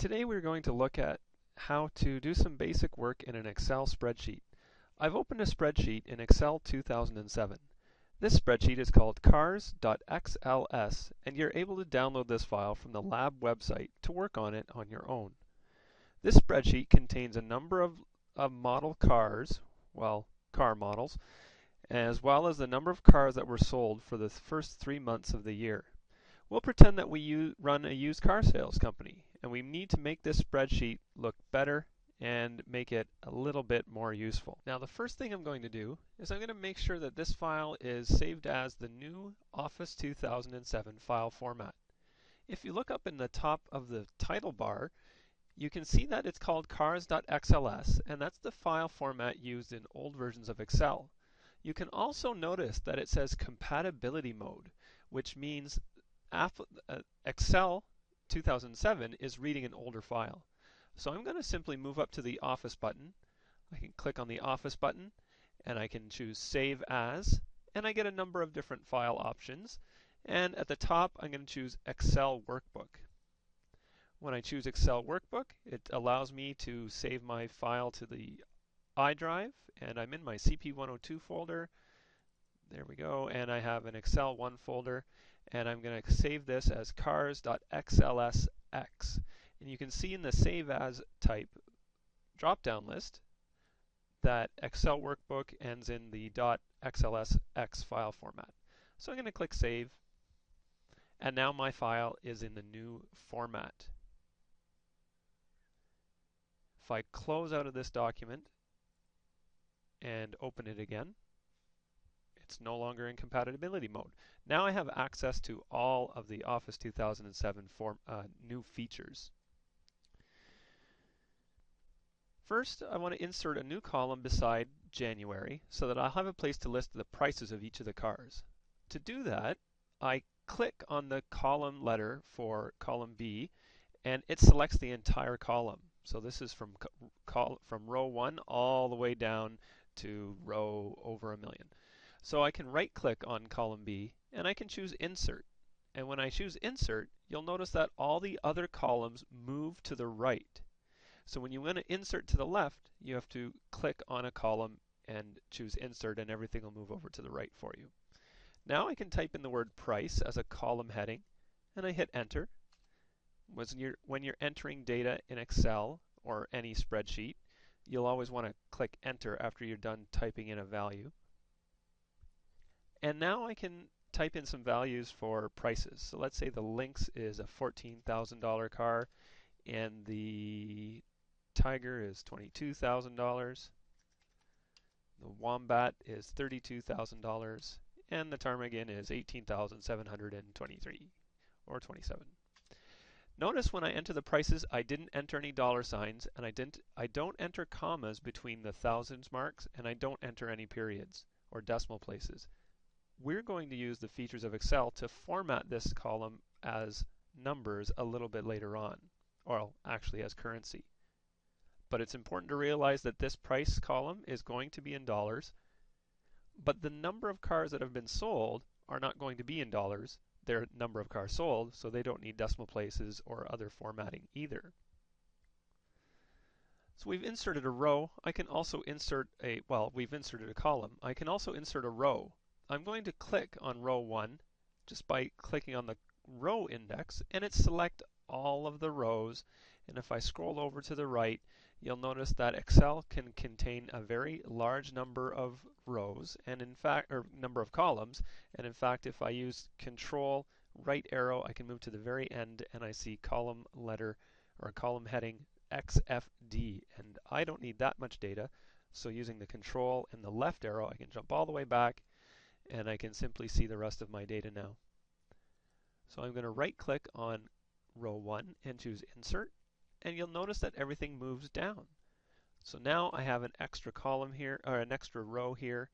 Today we're going to look at how to do some basic work in an Excel spreadsheet. I've opened a spreadsheet in Excel 2007. This spreadsheet is called cars.xls, and you're able to download this file from the lab website to work on it on your own. This spreadsheet contains a number of model cars, car models, as well as the number of cars that were sold for the first 3 months of the year. We'll pretend that we run a used car sales company, and we need to make this spreadsheet look better and make it a little bit more useful. Now, the first thing I'm going to do is I'm going to make sure that this file is saved as the new Office 2007 file format. If you look up in the top of the title bar, you can see that it's called cars.xls, and that's the file format used in old versions of Excel. You can also notice that it says compatibility mode, which means Excel 2007 is reading an older file. So I'm going to simply move up to the Office button. I can click on the Office button and I can choose Save As, and I get a number of different file options. And at the top I'm going to choose Excel Workbook. When I choose Excel Workbook, it allows me to save my file to the iDrive, and I'm in my CP102 folder. There we go, and I have an Excel 1 folder, and I'm going to save this as cars.xlsx. And you can see in the Save As type drop-down list that Excel Workbook ends in the .xlsx file format. So I'm going to click Save, and now my file is in the new format. If I close out of this document and open it again, it's no longer in compatibility mode. Now I have access to all of the Office 2007 new features. First, I want to insert a new column beside January so that I'll have a place to list the prices of each of the cars. To do that, I click on the column letter for column B, and it selects the entire column. So this is from row 1 all the way down to row over 1,000,000. So I can right click on column B and I can choose Insert. And when I choose Insert, you'll notice that all the other columns move to the right. So when you want to insert to the left, you have to click on a column and choose Insert, and everything will move over to the right for you. Now I can type in the word price as a column heading, and I hit Enter. When you're entering data in Excel or any spreadsheet, you'll always want to click Enter after you're done typing in a value. And now I can type in some values for prices. So let's say the Lynx is a $14,000 car and the Tiger is $22,000. The Wombat is $32,000 and the Ptarmigan is $18,723 or 27. Notice when I enter the prices, I didn't enter any dollar signs, and I don't enter commas between the thousands marks, and I don't enter any periods or decimal places. We're going to use the features of Excel to format this column as numbers a little bit later on, or actually as currency. But it's important to realize that this price column is going to be in dollars, but the number of cars that have been sold are not going to be in dollars. Their number of cars sold, so they don't need decimal places or other formatting either. So we've inserted a row. I can also insert we've inserted a column. I can also insert a row. I'm going to click on row 1 just by clicking on the row index, and it select all of the rows. And if I scroll over to the right, you'll notice that Excel can contain a very large number of rows and number of columns, and in fact if I use Control right arrow I can move to the very end and I see column letter or column heading XFD, and I don't need that much data, so using the Control and the left arrow I can jump all the way back and I can simply see the rest of my data now. So I'm going to right click on row 1 and choose Insert, and you'll notice that everything moves down. So now I have an extra column here, or an extra row here,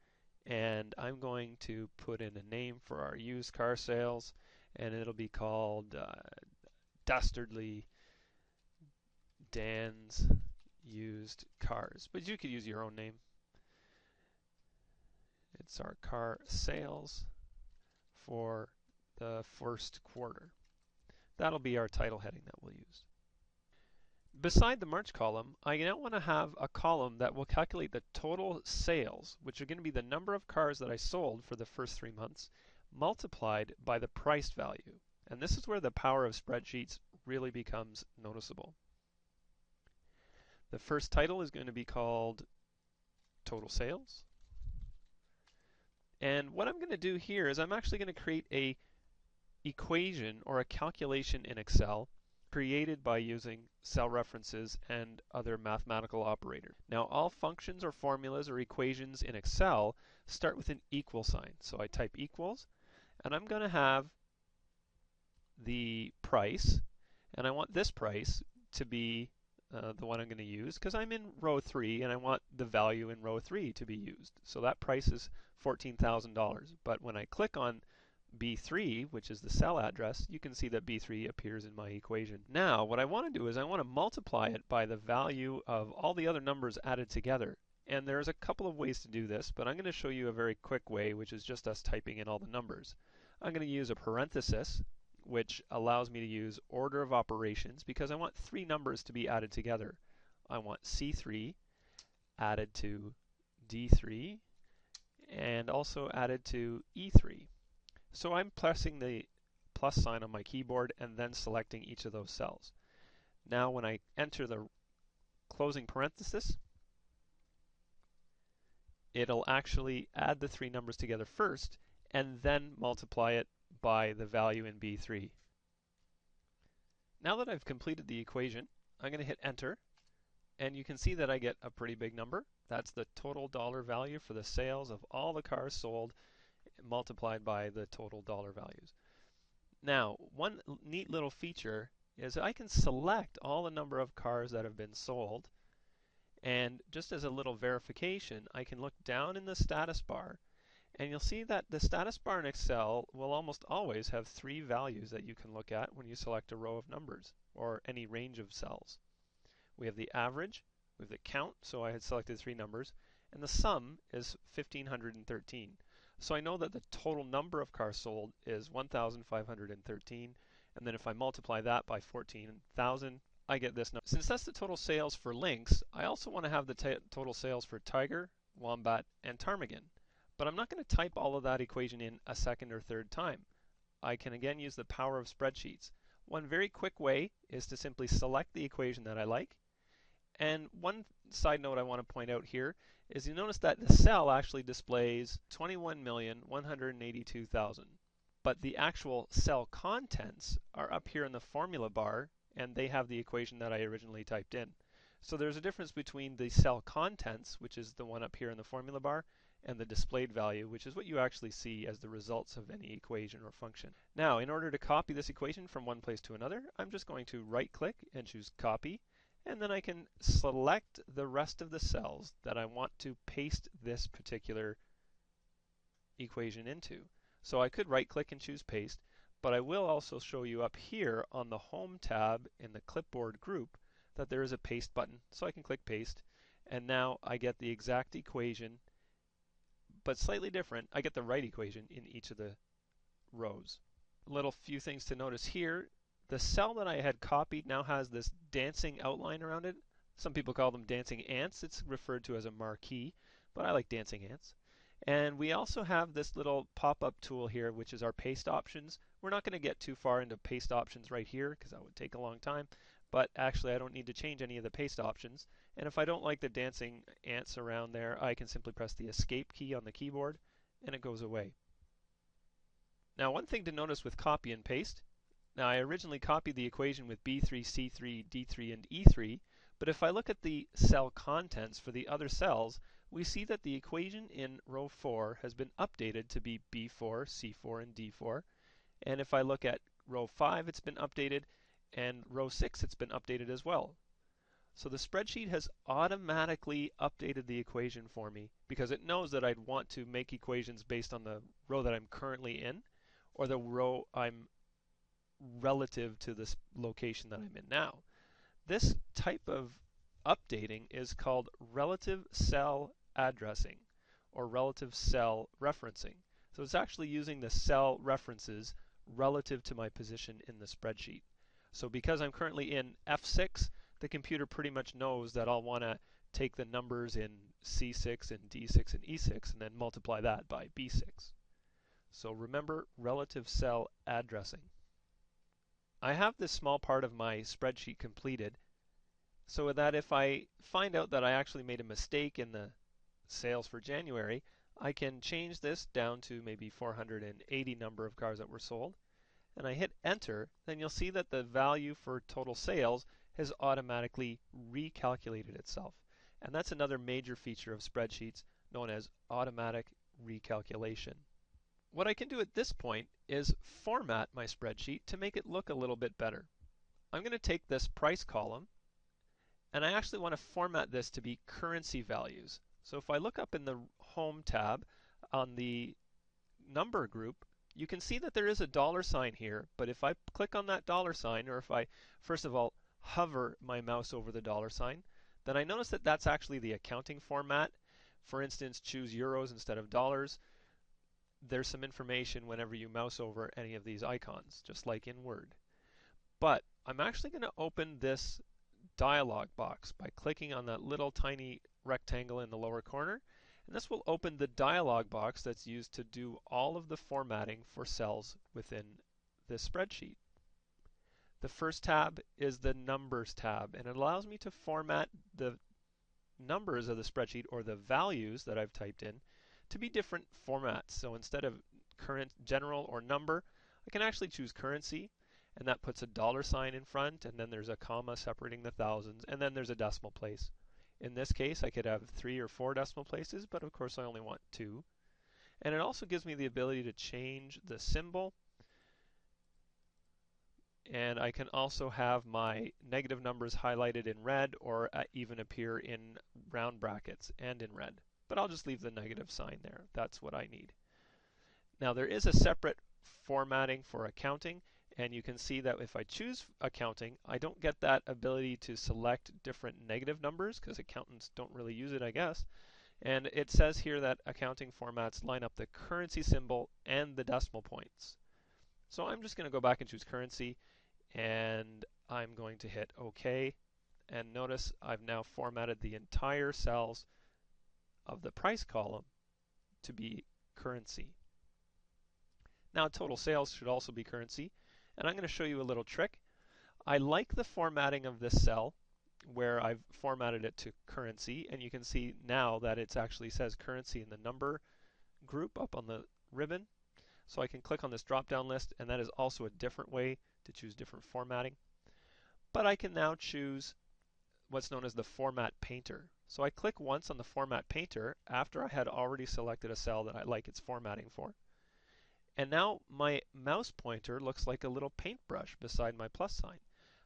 and I'm going to put in a name for our used car sales, and it'll be called Dastardly Dan's Used Cars. But you could use your own name. It's our car sales for the first quarter. That'll be our title heading that we'll use. Beside the March column, I now want to have a column that will calculate the total sales, which are going to be the number of cars that I sold for the first 3 months, multiplied by the price value. And this is where the power of spreadsheets really becomes noticeable. The first title is going to be called Total Sales. And what I'm going to do here is I'm actually going to create a equation or a calculation in Excel created by using cell references and other mathematical operators. Now all functions or formulas or equations in Excel start with an equal sign. So I type equals, and I'm going to have the price, and I want this price to be the one I'm going to use because I'm in row 3 and I want the value in row 3 to be used. So that price is $14,000. But when I click on B3, which is the cell address, you can see that B3 appears in my equation. Now, what I want to do is I want to multiply it by the value of all the other numbers added together. And there's a couple of ways to do this, but I'm going to show you a very quick way, which is just us typing in all the numbers. I'm going to use a parenthesis, which allows me to use order of operations because I want 3 numbers to be added together. I want C3 added to D3 and also added to E3. So I'm pressing the plus sign on my keyboard and then selecting each of those cells. Now when I enter the closing parenthesis, it'll actually add the 3 numbers together first and then multiply it by the value in B3. Now that I've completed the equation, I'm going to hit enter, and you can see that I get a pretty big number. That's the total dollar value for the sales of all the cars sold multiplied by the total dollar values. Now, one neat little feature is I can select all the number of cars that have been sold, and just as a little verification, I can look down in the status bar, and you'll see that the status bar in Excel will almost always have 3 values that you can look at when you select a row of numbers or any range of cells. We have the average, we have the count, so I had selected 3 numbers, and the sum is 1,513. So I know that the total number of cars sold is 1,513, and then if I multiply that by 14,000, I get this number. Since that's the total sales for lynx, I also want to have the total sales for tiger, wombat, and ptarmigan. But I'm not going to type all of that equation in a second or third time. I can again use the power of spreadsheets. One very quick way is to simply select the equation that I like. And one side note I want to point out here is you notice that the cell actually displays 21,182,000. But the actual cell contents are up here in the formula bar, and they have the equation that I originally typed in. So there's a difference between the cell contents, which is the one up here in the formula bar, and the displayed value, which is what you actually see as the results of any equation or function. Now, in order to copy this equation from one place to another, I'm just going to right-click and choose Copy, and then I can select the rest of the cells that I want to paste this particular equation into. So I could right-click and choose Paste, but I will also show you up here on the Home tab in the Clipboard group that there is a Paste button, so I can click Paste, and now I get the exact equation, but slightly different. I get the right equation in each of the rows. Little few things to notice here. The cell that I had copied now has this dancing outline around it. Some people call them dancing ants. It's referred to as a marquee, but I like dancing ants. And we also have this little pop-up tool here, which is our paste options. We're not going to get too far into paste options right here because that would take a long time, but actually I don't need to change any of the paste options. And if I don't like the dancing ants around there, I can simply press the escape key on the keyboard and it goes away. Now, one thing to notice with copy and paste, now I originally copied the equation with B3, C3, D3, and E3, but if I look at the cell contents for the other cells, we see that the equation in row 4 has been updated to be B4, C4, and D4. And if I look at row 5, it's been updated, and row 6, it's been updated as well. So the spreadsheet has automatically updated the equation for me because it knows that I'd want to make equations based on the row that I'm currently in or the row I'm relative to this location that I'm in now. This type of updating is called relative cell addressing or relative cell referencing. So it's actually using the cell references relative to my position in the spreadsheet. So because I'm currently in F6, the computer pretty much knows that I'll want to take the numbers in C6 and D6 and E6 and then multiply that by B6. So remember relative cell addressing. I have this small part of my spreadsheet completed so that if I find out that I actually made a mistake in the sales for January, I can change this down to maybe 480 number of cars that were sold, and I hit enter, then you'll see that the value for total sales has automatically recalculated itself. And that's another major feature of spreadsheets known as automatic recalculation. What I can do at this point is format my spreadsheet to make it look a little bit better. I'm going to take this price column and I actually want to format this to be currency values. So if I look up in the Home tab on the number group, you can see that there is a dollar sign here, but if I click on that dollar sign, or if I first of all hover my mouse over the dollar sign, then I notice that that's actually the accounting format. For instance, choose euros instead of dollars. There's some information whenever you mouse over any of these icons, just like in Word. But I'm actually going to open this dialog box by clicking on that little tiny rectangle in the lower corner, and this will open the dialog box that's used to do all of the formatting for cells within this spreadsheet. The first tab is the Numbers tab, and it allows me to format the numbers of the spreadsheet, or the values that I've typed in, to be different formats. So instead of current, general, or number, I can actually choose currency, and that puts a dollar sign in front, and then there's a comma separating the thousands, and then there's a decimal place. In this case, I could have 3 or 4 decimal places, but of course I only want 2. And it also gives me the ability to change the symbol, and I can also have my negative numbers highlighted in red, or even appear in round brackets and in red. But I'll just leave the negative sign there. That's what I need. Now there is a separate formatting for accounting, and you can see that if I choose accounting, I don't get that ability to select different negative numbers, because accountants don't really use it, I guess. And it says here that accounting formats line up the currency symbol and the decimal points. So I'm just going to go back and choose currency, and I'm going to hit OK. And notice I've now formatted the entire cells of the price column to be currency. Now total sales should also be currency, and I'm going to show you a little trick. I like the formatting of this cell where I've formatted it to currency, and you can see now that it actually says currency in the number group up on the ribbon. So I can click on this drop down list, and that is also a different way to choose different formatting. But I can now choose what's known as the Format Painter. So I click once on the Format Painter after I had already selected a cell that I like its formatting for. And now my mouse pointer looks like a little paintbrush beside my plus sign.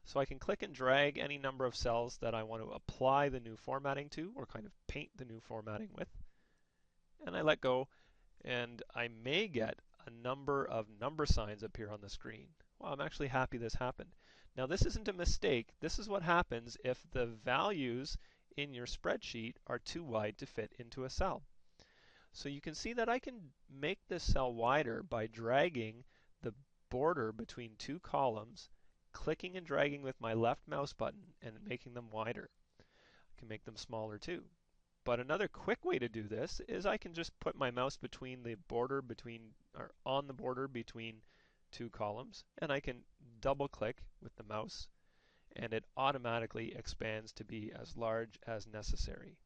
So I can click and drag any number of cells that I want to apply the new formatting to, or kind of paint the new formatting with. And I let go, and I may get a number of number signs appear on the screen. Well, I'm actually happy this happened. Now this isn't a mistake. This is what happens if the values in your spreadsheet are too wide to fit into a cell. So you can see that I can make this cell wider by dragging the border between two columns, clicking and dragging with my left mouse button and making them wider. I can make them smaller too. But another quick way to do this is I can just put my mouse between the border between, or on the border between two columns, and I can double click with the mouse, and it automatically expands to be as large as necessary.